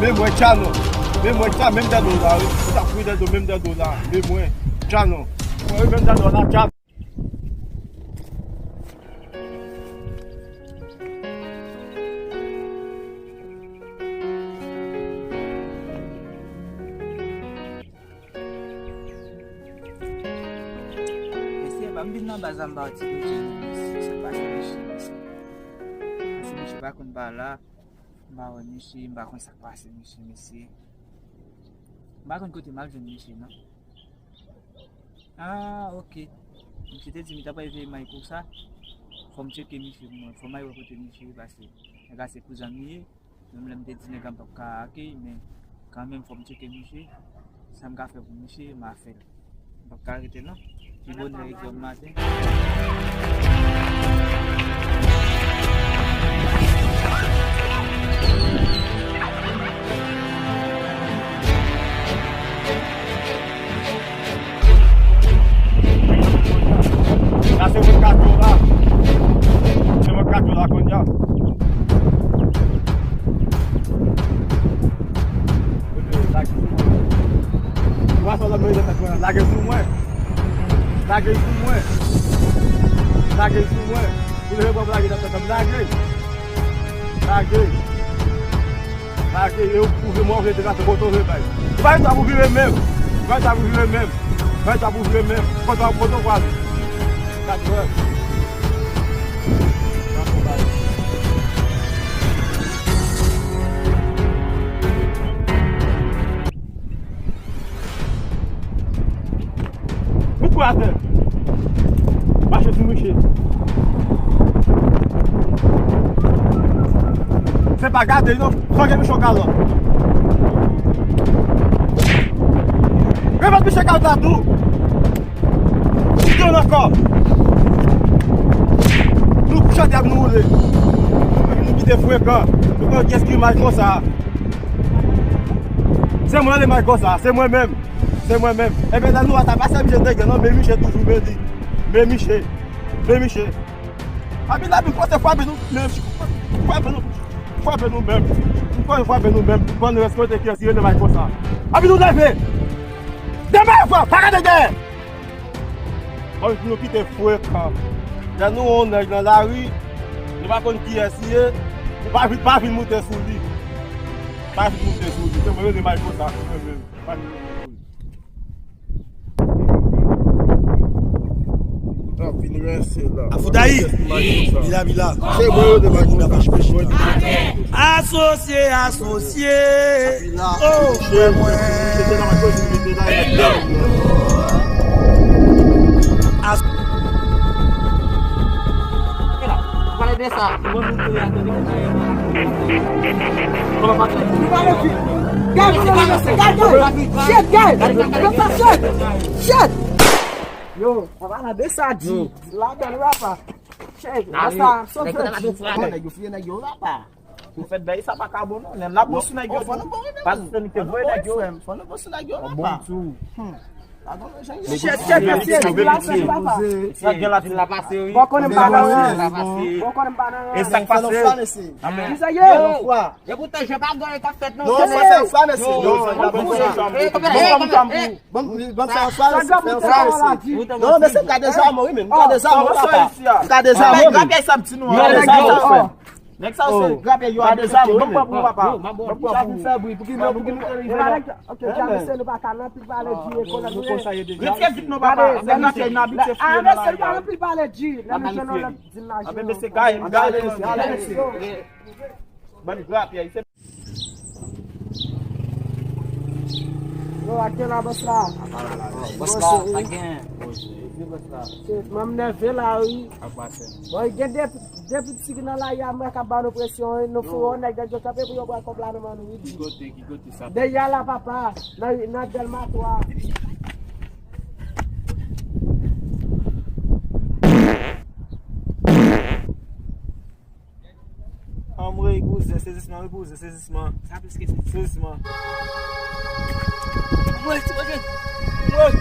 Mesmo é tchano, mesmo é tchano, mesmo da dólar, tá cuidando do mesmo da dólar, mesmo é tchano, mesmo da dólar, tchano. Bambina bazamba tikuti sapasi bakon bala mawanishi bakon sapasi misi bakon kuti maljo mishi no ok mchitezi mitapa hivi maikusa fomcheke mishi fomai wakote mishi basi agase kuzamie memle mtezi ne gamba kake me quand même fomcheke mishi samgafe mishi mafel bakka gitu no Ibu na ikom natin. Nasce um macaco lá. Tem um macaco lá com já. Vai falar coisa da coisa. Larga isso, mãe. Larga isso, mãe. Larga isso, mãe. Ele vai pra lá, tá larguei. Larguei. Eu fui morrer de gato, botou o velho. Vai estar por viver mesmo. Vai estar por viver mesmo. Botou quase. Tá doendo. Guarda! Baixa esse mexer. Você pagar dele não? Só quer me chocar lá. Vem pra me chegar o tatu! Estou na copa! Não puxa diabo no mulher. Não me defue cá. Eu não quero que mais coçar. C'est moi les mais coçar, c'est moi même. C'est moi-même. Eh bien, nous, à ta base, je dis non, mais Michel toujours me dit. Mais Michel. Ah, mais là, pourquoi c'est pas nous même? Pourquoi nous même? Pourquoi nous même? Pourquoi nous respectons qui est sérieux de ma chose? Ah, mais nous l'avons. Demain, quoi? Pas de guerre. On nous quitte fouet quand. Là, nous, on est dans la rue. Nous ne savons pas qui est sérieux. Pas de monter sous lui. Pas de monter sous lui. C'est moi de ma chose. Afoudaï, Bila. C'est moi de ma chose. Associé. Oh, J'étais dans ma chose, j'étais là. Para desa, Yo, na desa di, lá da rapa. Chega, essa só na gofia na yo rapa. O fet daí sa pa cabo não, né? Na bolsa na yo, pas tem que ver na yo, foi na bolsa na yo rapa. Next house, grab your other side. Papa. Okay, já me no bacana, pivale de cola do consegue. No baba, você não quer na bicha fria. Ah, você fala pivale de, na bicha não na. A bebê se cai, Bani grab aí, você Yo, aqui na Basra. Basra, tá gen. Mam ne ve la oui. Boy, gen depuis signal là, ya me acabando pression, no fo on nèg de tapé pour yo boy complètement oui. Qui côté ça? De ya la papa, na Delma toi. Amre, épouse, saisissement, épouse, saisissement. Ça plus que c'est. Saisissement. Ouais, tu vois.